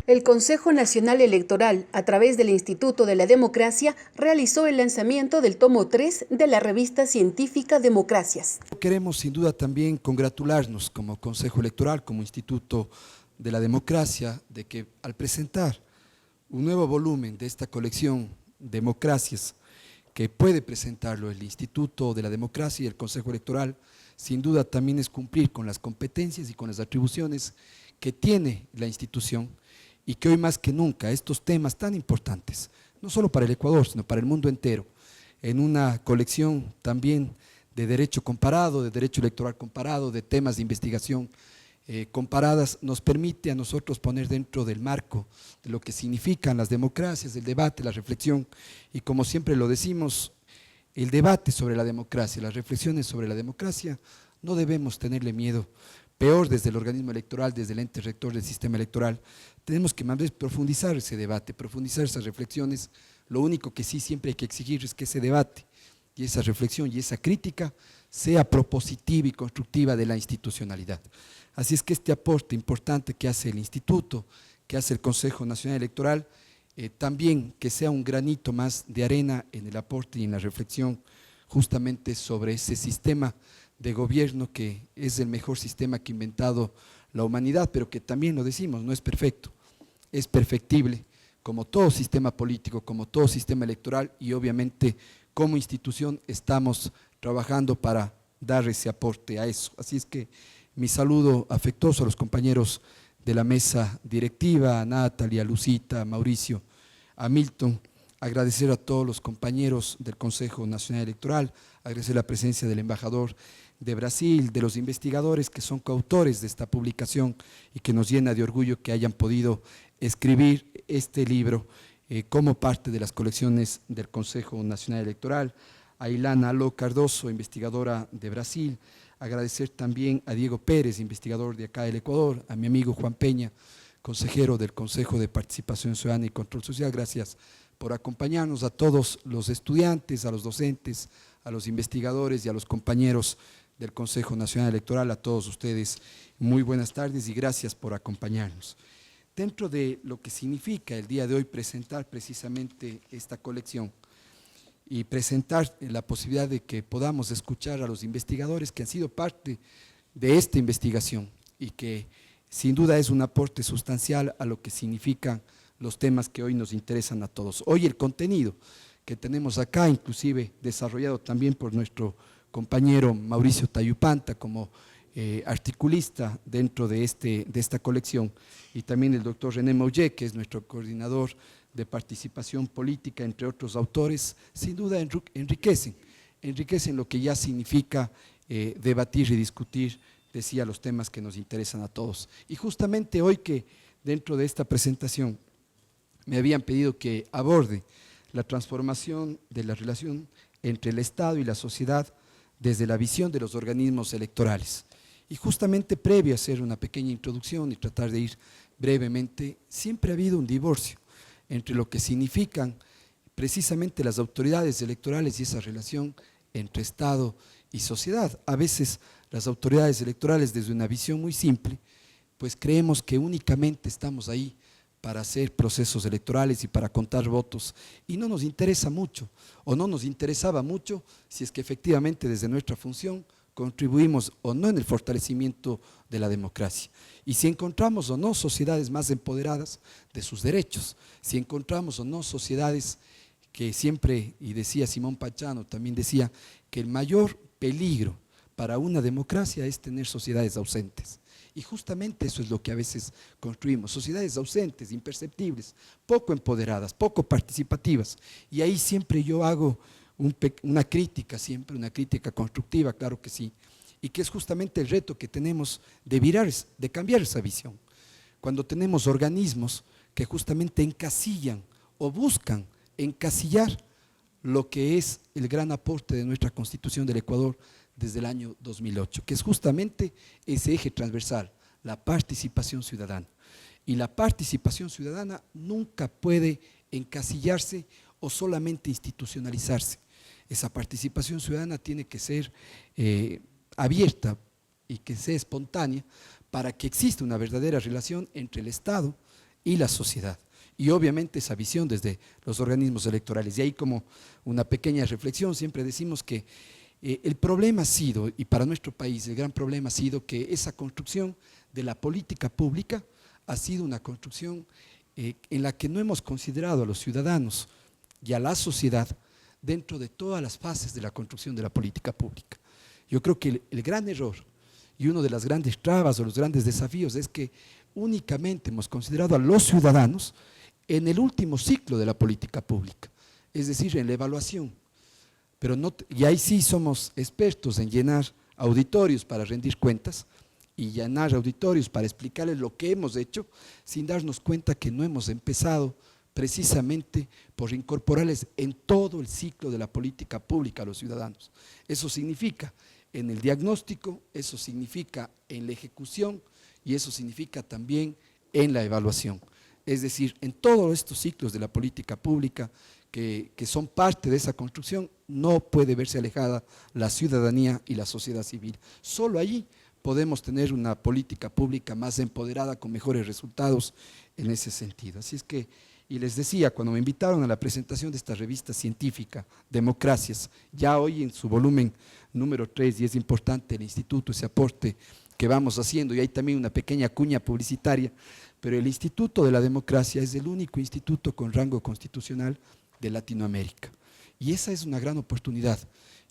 El Consejo Nacional Electoral, a través del Instituto de la Democracia, realizó el lanzamiento del tomo 3 de la revista científica Democracias. Queremos sin duda también congratularnos como Consejo Electoral, como Instituto de la Democracia, de que al presentar un nuevo volumen de esta colección Democracias, que puede presentarlo el Instituto de la Democracia y el Consejo Electoral, sin duda también es cumplir con las competencias y con las atribuciones que tiene la institución, y que hoy más que nunca estos temas tan importantes, no solo para el Ecuador, sino para el mundo entero, en una colección también de derecho comparado, de derecho electoral comparado, de temas de investigación comparadas, nos permite a nosotros poner dentro del marco de lo que significan las democracias, el debate, la reflexión, y como siempre lo decimos, el debate sobre la democracia, las reflexiones sobre la democracia, no debemos tenerle miedo. Peor desde el organismo electoral, desde el ente rector del sistema electoral, tenemos que más bien profundizar ese debate, profundizar esas reflexiones. Lo único que sí siempre hay que exigir es que ese debate y esa reflexión y esa crítica sea propositiva y constructiva de la institucionalidad. Así es que este aporte importante que hace el Instituto, que hace el Consejo Nacional Electoral, también que sea un granito más de arena en el aporte y en la reflexión justamente sobre ese sistema de gobierno que es el mejor sistema que ha inventado la humanidad, pero que también lo decimos, no es perfecto, es perfectible, como todo sistema político, como todo sistema electoral, y obviamente como institución estamos trabajando para dar ese aporte a eso. Así es que mi saludo afectuoso a los compañeros de la mesa directiva, a Natalia, a Lucita, a Mauricio, a Milton, agradecer a todos los compañeros del Consejo Nacional Electoral, agradecer la presencia del embajador de Brasil, de los investigadores que son coautores de esta publicación y que nos llena de orgullo que hayan podido escribir este libro como parte de las colecciones del Consejo Nacional Electoral, a Ilana Aló Cardoso, investigadora de Brasil, agradecer también a Diego Pérez, investigador de acá del Ecuador, a mi amigo Juan Peña, consejero del Consejo de Participación Ciudadana y Control Social, gracias por acompañarnos, a todos los estudiantes, a los docentes, a los investigadores y a los compañeros del Consejo Nacional Electoral, a todos ustedes, muy buenas tardes y gracias por acompañarnos. Dentro de lo que significa el día de hoy presentar precisamente esta colección y presentar la posibilidad de que podamos escuchar a los investigadores que han sido parte de esta investigación y que sin duda es un aporte sustancial a lo que significan los temas que hoy nos interesan a todos. Hoy el contenido que tenemos acá, inclusive desarrollado también por nuestro compañero Mauricio Tayupanta como articulista dentro de esta colección, y también el doctor René Mouget, que es nuestro coordinador de participación política, entre otros autores, sin duda enriquecen lo que ya significa debatir y discutir, decía, los temas que nos interesan a todos. Y justamente hoy que dentro de esta presentación me habían pedido que aborde la transformación de la relación entre el Estado y la sociedad desde la visión de los organismos electorales. Y justamente previo a hacer una pequeña introducción y tratar de ir brevemente, siempre ha habido un divorcio entre lo que significan precisamente las autoridades electorales y esa relación entre Estado y sociedad. A veces las autoridades electorales, desde una visión muy simple, pues creemos que únicamente estamos ahí para hacer procesos electorales y para contar votos, y no nos interesa mucho, o no nos interesaba mucho, si es que efectivamente desde nuestra función contribuimos o no en el fortalecimiento de la democracia, y si encontramos o no sociedades más empoderadas de sus derechos, si encontramos o no sociedades que siempre, y decía Simón Pachano, también decía que el mayor peligro para una democracia es tener sociedades ausentes. Y justamente eso es lo que a veces construimos, sociedades ausentes, imperceptibles, poco empoderadas, poco participativas. Y ahí siempre yo hago una crítica, siempre una crítica constructiva, claro que sí, y que es justamente el reto que tenemos de cambiar esa visión. Cuando tenemos organismos que justamente encasillan o buscan encasillar lo que es el gran aporte de nuestra Constitución del Ecuador desde el año 2008, que es justamente ese eje transversal, la participación ciudadana. Y la participación ciudadana nunca puede encasillarse o solamente institucionalizarse. Esa participación ciudadana tiene que ser abierta y que sea espontánea para que exista una verdadera relación entre el Estado, y la sociedad. Y obviamente esa visión desde los organismos electorales. Y ahí como una pequeña reflexión, siempre decimos que el problema ha sido, y para nuestro país el gran problema ha sido que esa construcción de la política pública ha sido una construcción en la que no hemos considerado a los ciudadanos y a la sociedad dentro de todas las fases de la construcción de la política pública. Yo creo que el gran error y uno de las grandes trabas o los grandes desafíos es que únicamente hemos considerado a los ciudadanos en el último ciclo de la política pública, es decir, en la evaluación. Pero no, y ahí sí somos expertos en llenar auditorios para rendir cuentas y llenar auditorios para explicarles lo que hemos hecho sin darnos cuenta que no hemos empezado precisamente por incorporarles en todo el ciclo de la política pública a los ciudadanos. Eso significa en el diagnóstico, eso significa en la ejecución y eso significa también en la evaluación. Es decir, en todos estos ciclos de la política pública que son parte de esa construcción, no puede verse alejada la ciudadanía y la sociedad civil. Solo allí podemos tener una política pública más empoderada, con mejores resultados en ese sentido. Así es que, y les decía, cuando me invitaron a la presentación de esta revista científica, Democracias, ya hoy en su volumen número 3, y es importante el instituto, ese aporte que vamos haciendo, y hay también una pequeña cuña publicitaria, pero el Instituto de la Democracia es el único instituto con rango constitucional de Latinoamérica. Y esa es una gran oportunidad.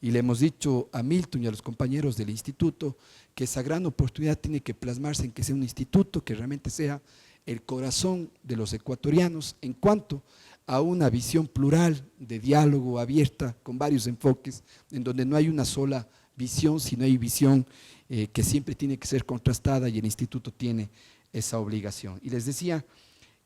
Y le hemos dicho a Milton y a los compañeros del instituto que esa gran oportunidad tiene que plasmarse en que sea un instituto que realmente sea el corazón de los ecuatorianos en cuanto a una visión plural de diálogo abierta con varios enfoques, en donde no hay una sola visión, sino hay visión que siempre tiene que ser contrastada y el instituto tiene esa obligación. Y les decía,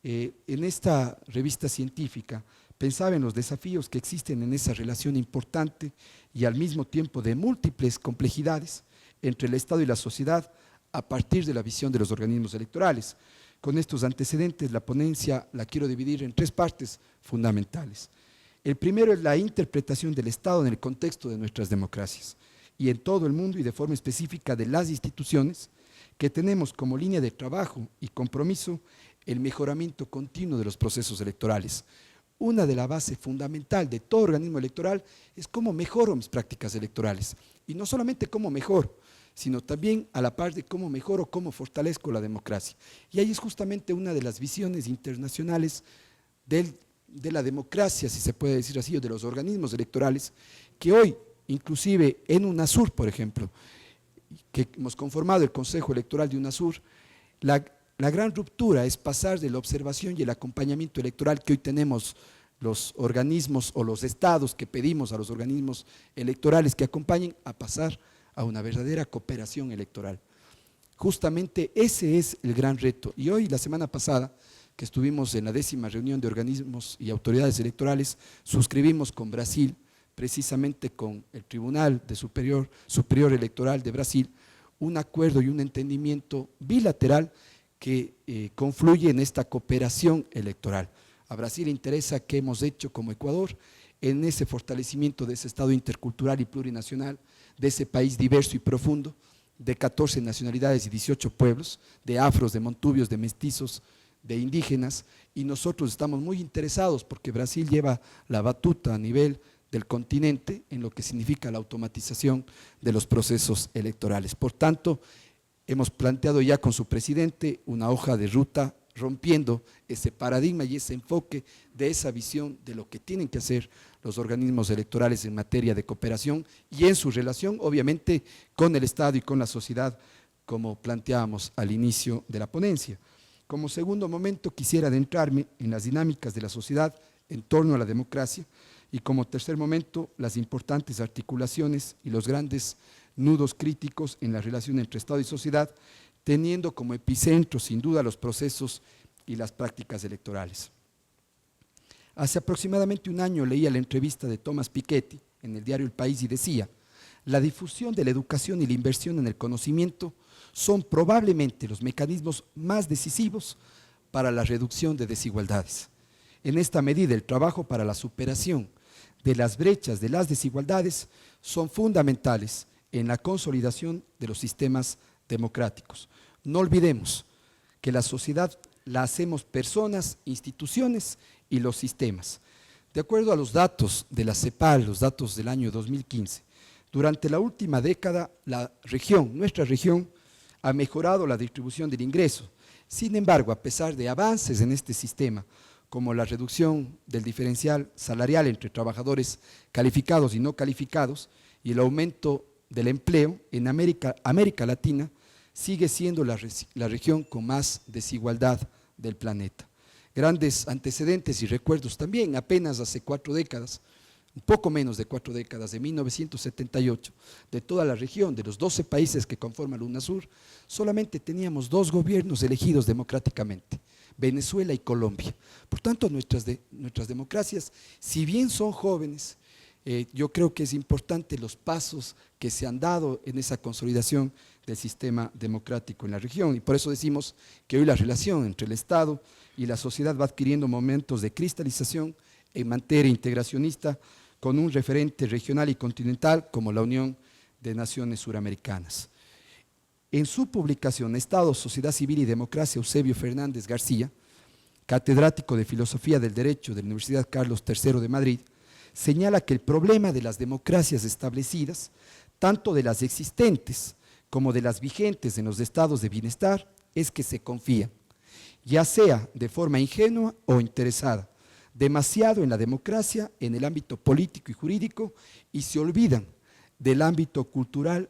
en esta revista científica pensaba en los desafíos que existen en esa relación importante y al mismo tiempo de múltiples complejidades entre el Estado y la sociedad a partir de la visión de los organismos electorales. Con estos antecedentes, la ponencia la quiero dividir en tres partes fundamentales. El primero es la interpretación del Estado en el contexto de nuestras democracias y en todo el mundo y de forma específica de las instituciones que tenemos como línea de trabajo y compromiso el mejoramiento continuo de los procesos electorales. Una de las bases fundamental de todo organismo electoral es cómo mejoro mis prácticas electorales. Y no solamente cómo mejoro, sino también a la par de cómo mejoro, cómo fortalezco la democracia. Y ahí es justamente una de las visiones internacionales de la democracia, si se puede decir así, o de los organismos electorales, que hoy, inclusive en UNASUR, por ejemplo, que hemos conformado el Consejo Electoral de UNASUR, la gran ruptura es pasar de la observación y el acompañamiento electoral que hoy tenemos los organismos o los estados que pedimos a los organismos electorales que acompañen, a pasar a una verdadera cooperación electoral. Justamente ese es el gran reto. Y hoy, la semana pasada, que estuvimos en la 10ª reunión de organismos y autoridades electorales, suscribimos con Brasil, precisamente con el Tribunal Superior Electoral de Brasil, un acuerdo y un entendimiento bilateral que confluye en esta cooperación electoral. A Brasil le interesa qué hemos hecho como Ecuador en ese fortalecimiento de ese Estado intercultural y plurinacional, de ese país diverso y profundo, de 14 nacionalidades y 18 pueblos, de afros, de montubios, de mestizos, de indígenas, y nosotros estamos muy interesados porque Brasil lleva la batuta a nivel del continente en lo que significa la automatización de los procesos electorales. Por tanto, hemos planteado ya con su presidente una hoja de ruta rompiendo ese paradigma y ese enfoque de esa visión de lo que tienen que hacer los organismos electorales en materia de cooperación y en su relación, obviamente, con el Estado y con la sociedad, como planteábamos al inicio de la ponencia. Como segundo momento, quisiera adentrarme en las dinámicas de la sociedad en torno a la democracia y como tercer momento, las importantes articulaciones y los grandes nudos críticos en la relación entre Estado y sociedad, teniendo como epicentro, sin duda, los procesos y las prácticas electorales. Hace aproximadamente un año leía la entrevista de Thomas Piketty en el diario El País y decía: la difusión de la educación y la inversión en el conocimiento son probablemente los mecanismos más decisivos para la reducción de desigualdades. En esta medida, el trabajo para la superación de las brechas de las desigualdades son fundamentales en la consolidación de los sistemas democráticos. No olvidemos que la sociedad la hacemos personas, instituciones y los sistemas. De acuerdo a los datos de la CEPAL, los datos del año 2015, durante la última década nuestra región, ha mejorado la distribución del ingreso. Sin embargo, a pesar de avances en este sistema, como la reducción del diferencial salarial entre trabajadores calificados y no calificados y el aumento del empleo, en América Latina sigue siendo la región con más desigualdad del planeta. Grandes antecedentes y recuerdos también, apenas hace 4 décadas, un poco menos de 4 décadas, de 1978, de toda la región, de los 12 países que conforman la UNASUR, solamente teníamos 2 gobiernos elegidos democráticamente, Venezuela y Colombia. Por tanto, nuestras democracias, si bien son jóvenes, yo creo que es importante los pasos que se han dado en esa consolidación del sistema democrático en la región, y por eso decimos que hoy la relación entre el Estado y la sociedad va adquiriendo momentos de cristalización en materia integracionista, con un referente regional y continental como la Unión de Naciones Suramericanas. En su publicación Estado, Sociedad Civil y Democracia, Eusebio Fernández García, catedrático de Filosofía del Derecho de la Universidad Carlos III de Madrid, señala que el problema de las democracias establecidas, tanto de las existentes como de las vigentes en los estados de bienestar, es que se confían, ya sea de forma ingenua o interesada, demasiado en la democracia, en el ámbito político y jurídico, y se olvidan del ámbito cultural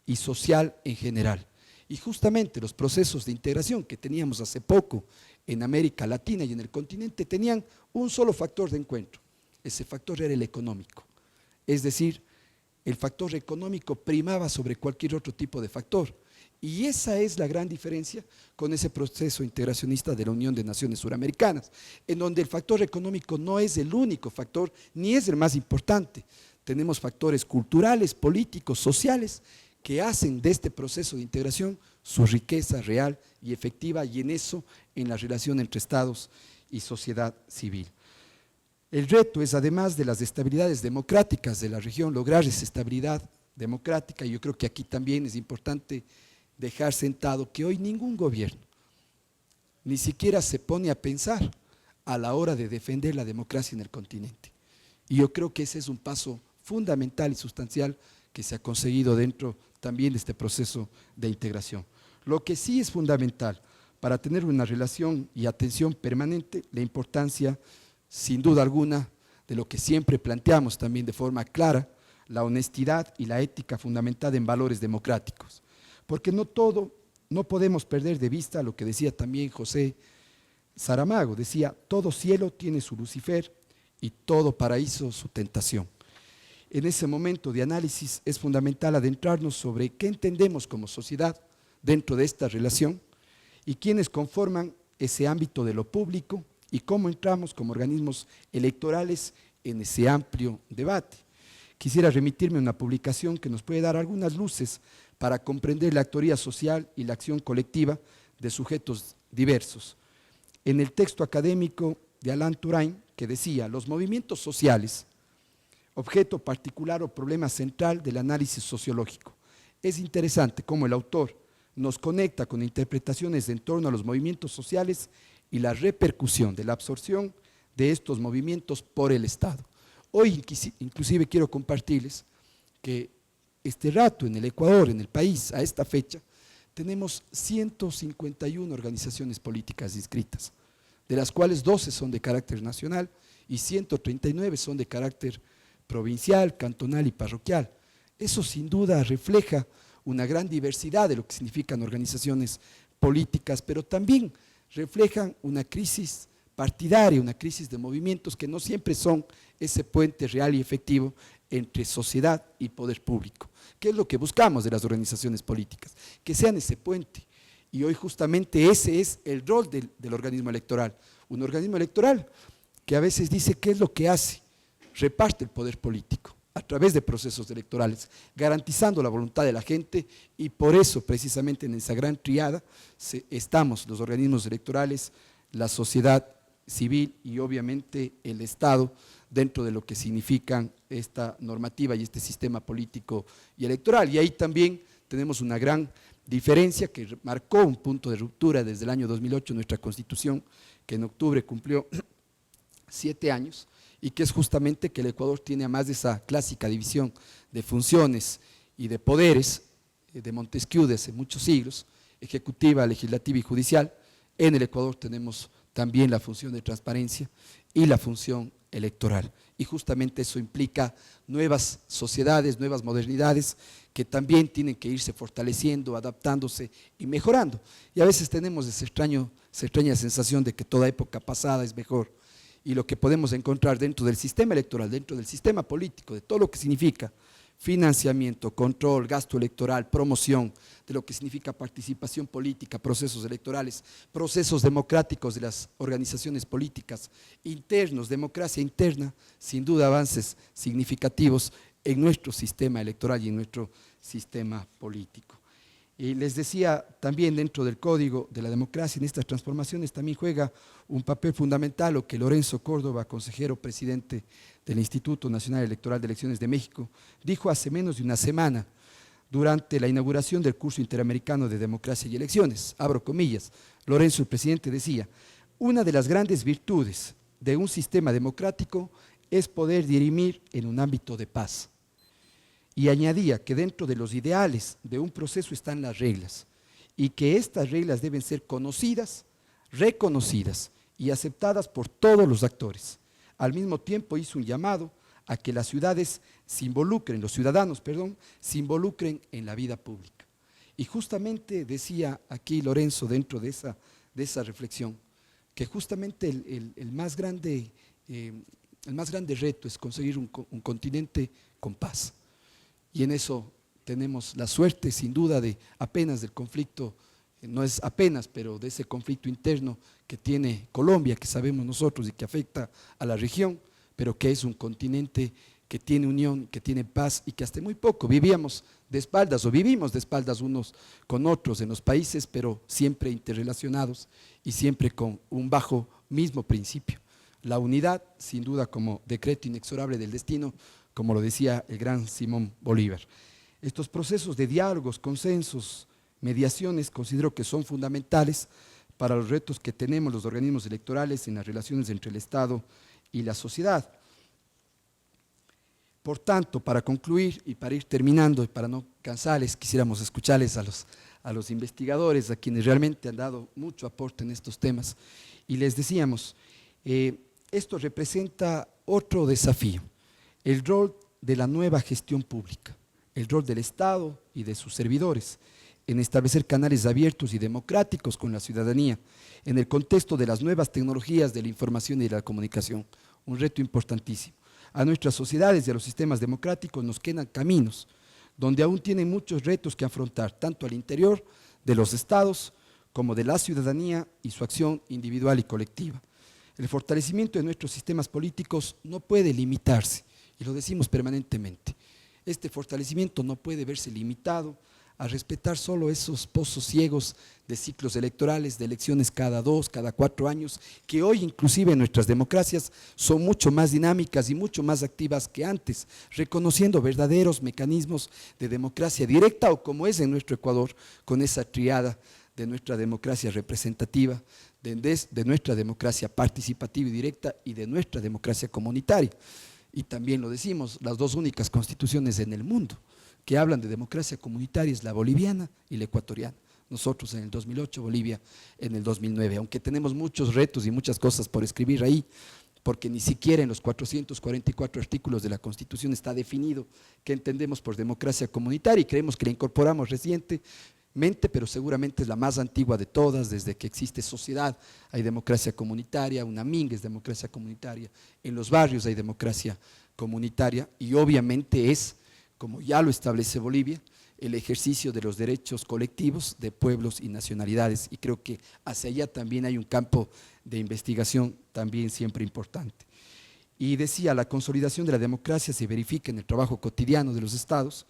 y social en general. Y justamente los procesos de integración que teníamos hace poco en América Latina y en el continente tenían un solo factor de encuentro. Ese factor era el económico. Es decir, el factor económico primaba sobre cualquier otro tipo de factor. Y esa es la gran diferencia con ese proceso integracionista de la Unión de Naciones Suramericanas, en donde el factor económico no es el único factor, ni es el más importante. Tenemos factores culturales, políticos, sociales, que hacen de este proceso de integración su riqueza real y efectiva, y en eso, en la relación entre estados y sociedad civil. El reto es, además de las estabilidades democráticas de la región, lograr esa estabilidad democrática, y yo creo que aquí también es importante dejar sentado que hoy ningún gobierno ni siquiera se pone a pensar a la hora de defender la democracia en el continente. Y yo creo que ese es un paso fundamental y sustancial que se ha conseguido dentro también de este proceso de integración. Lo que sí es fundamental para tener una relación y atención permanente, la importancia, sin duda alguna, de lo que siempre planteamos también de forma clara, la honestidad y la ética fundamentada en valores democráticos. Porque no podemos perder de vista lo que decía también José Saramago, decía, todo cielo tiene su Lucifer y todo paraíso su tentación. En ese momento de análisis es fundamental adentrarnos sobre qué entendemos como sociedad dentro de esta relación y quiénes conforman ese ámbito de lo público y cómo entramos como organismos electorales en ese amplio debate. Quisiera remitirme a una publicación que nos puede dar algunas luces para comprender la actoría social y la acción colectiva de sujetos diversos. En el texto académico de Alain Touraine, que decía, los movimientos sociales, objeto particular o problema central del análisis sociológico. Es interesante cómo el autor nos conecta con interpretaciones en torno a los movimientos sociales y la repercusión de la absorción de estos movimientos por el Estado. Hoy inclusive quiero compartirles que este rato en el Ecuador, en el país, a esta fecha, tenemos 151 organizaciones políticas inscritas, de las cuales 12 son de carácter nacional y 139 son de carácter provincial, cantonal y parroquial. Eso sin duda refleja una gran diversidad de lo que significan organizaciones políticas, pero también reflejan una crisis partidaria, una crisis de movimientos que no siempre son ese puente real y efectivo entre sociedad y poder público. ¿Qué es lo que buscamos de las organizaciones políticas? Que sean ese puente. Y hoy justamente ese es el rol del organismo electoral. Un organismo electoral que a veces dice qué es lo que hace, reparte el poder político a través de procesos electorales, garantizando la voluntad de la gente, y por eso precisamente en esa gran triada estamos los organismos electorales, la sociedad civil y obviamente el Estado dentro de lo que significan esta normativa y este sistema político y electoral. Y ahí también tenemos una gran diferencia que marcó un punto de ruptura desde el año 2008 nuestra Constitución, que en octubre cumplió 7 años, y que es justamente que el Ecuador tiene, además de esa clásica división de funciones y de poderes de Montesquieu de hace muchos siglos, ejecutiva, legislativa y judicial, en el Ecuador tenemos también la función de transparencia y la función electoral. Y justamente eso implica nuevas sociedades, nuevas modernidades que también tienen que irse fortaleciendo, adaptándose y mejorando. Y a veces tenemos esa extraña sensación de que toda época pasada es mejor. Y lo que podemos encontrar dentro del sistema electoral, dentro del sistema político, de todo lo que significa financiamiento, control, gasto electoral, promoción, de lo que significa participación política, procesos electorales, procesos democráticos de las organizaciones políticas, internos, democracia interna, sin duda avances significativos en nuestro sistema electoral y en nuestro sistema político. Y les decía, también dentro del Código de la Democracia, en estas transformaciones también juega un papel fundamental lo que Lorenzo Córdoba, consejero presidente del Instituto Nacional Electoral de Elecciones de México, dijo hace menos de una semana durante la inauguración del curso interamericano de democracia y elecciones. Abro comillas, Lorenzo, el presidente, decía: una de las grandes virtudes de un sistema democrático es poder dirimir en un ámbito de paz. Y añadía que dentro de los ideales de un proceso están las reglas y que estas reglas deben ser conocidas, reconocidas y aceptadas por todos los actores. Al mismo tiempo hizo un llamado a que las ciudades se involucren, los ciudadanos, perdón, se involucren en la vida pública. Y justamente decía aquí Lorenzo dentro de esa reflexión, que justamente el más grande reto es conseguir un continente con paz. Y en eso tenemos la suerte, sin duda, de apenas del conflicto, no es apenas, pero de ese conflicto interno que tiene Colombia, que sabemos nosotros y que afecta a la región, pero que es un continente que tiene unión, que tiene paz y que hasta muy poco vivíamos de espaldas o vivimos de espaldas unos con otros en los países, pero siempre interrelacionados y siempre con un bajo mismo principio. La unidad, sin duda, como decreto inexorable del destino, como lo decía el gran Simón Bolívar. Estos procesos de diálogos, consensos, mediaciones, considero que son fundamentales para los retos que tenemos los organismos electorales en las relaciones entre el Estado y la sociedad. Por tanto, para concluir y para ir terminando y para no cansarles, quisiéramos escucharles a los investigadores, a quienes realmente han dado mucho aporte en estos temas. Y les decíamos, esto representa otro desafío, el rol de la nueva gestión pública, el rol del Estado y de sus servidores en establecer canales abiertos y democráticos con la ciudadanía en el contexto de las nuevas tecnologías de la información y de la comunicación, un reto importantísimo. A nuestras sociedades y a los sistemas democráticos nos quedan caminos donde aún tienen muchos retos que afrontar, tanto al interior de los estados como de la ciudadanía y su acción individual y colectiva. El fortalecimiento de nuestros sistemas políticos no puede limitarse, y lo decimos permanentemente. Este fortalecimiento no puede verse limitado a respetar solo esos pozos ciegos de ciclos electorales, de elecciones cada 2, cada 4 años, que hoy inclusive en nuestras democracias son mucho más dinámicas y mucho más activas que antes, reconociendo verdaderos mecanismos de democracia directa o como es en nuestro Ecuador, con esa triada de nuestra democracia representativa, de nuestra democracia participativa y directa y de nuestra democracia comunitaria. Y también lo decimos, las dos únicas constituciones en el mundo que hablan de democracia comunitaria es la boliviana y la ecuatoriana. Nosotros en el 2008, Bolivia en el 2009, aunque tenemos muchos retos y muchas cosas por escribir ahí, porque ni siquiera en los 444 artículos de la Constitución está definido qué entendemos por democracia comunitaria y creemos que la incorporamos recientemente, pero seguramente es la más antigua de todas, desde que existe sociedad hay democracia comunitaria, UNAMING es democracia comunitaria, en los barrios hay democracia comunitaria y obviamente es, como ya lo establece Bolivia, el ejercicio de los derechos colectivos de pueblos y nacionalidades, y creo que hacia allá también hay un campo de investigación también siempre importante. Y decía, la consolidación de la democracia se verifica en el trabajo cotidiano de los estados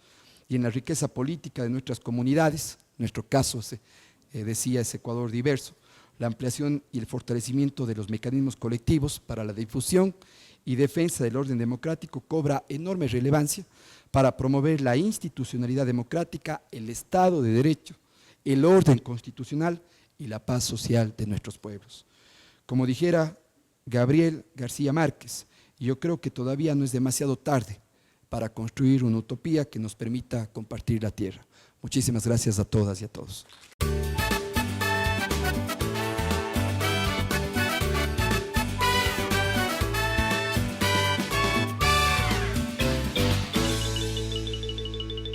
y en la riqueza política de nuestras comunidades, en nuestro caso, decía, es Ecuador diverso, la ampliación y el fortalecimiento de los mecanismos colectivos para la difusión y defensa del orden democrático cobra enorme relevancia para promover la institucionalidad democrática, el Estado de Derecho, el orden constitucional y la paz social de nuestros pueblos. Como dijera Gabriel García Márquez, yo creo que todavía no es demasiado tarde para construir una utopía que nos permita compartir la tierra. Muchísimas gracias a todas y a todos.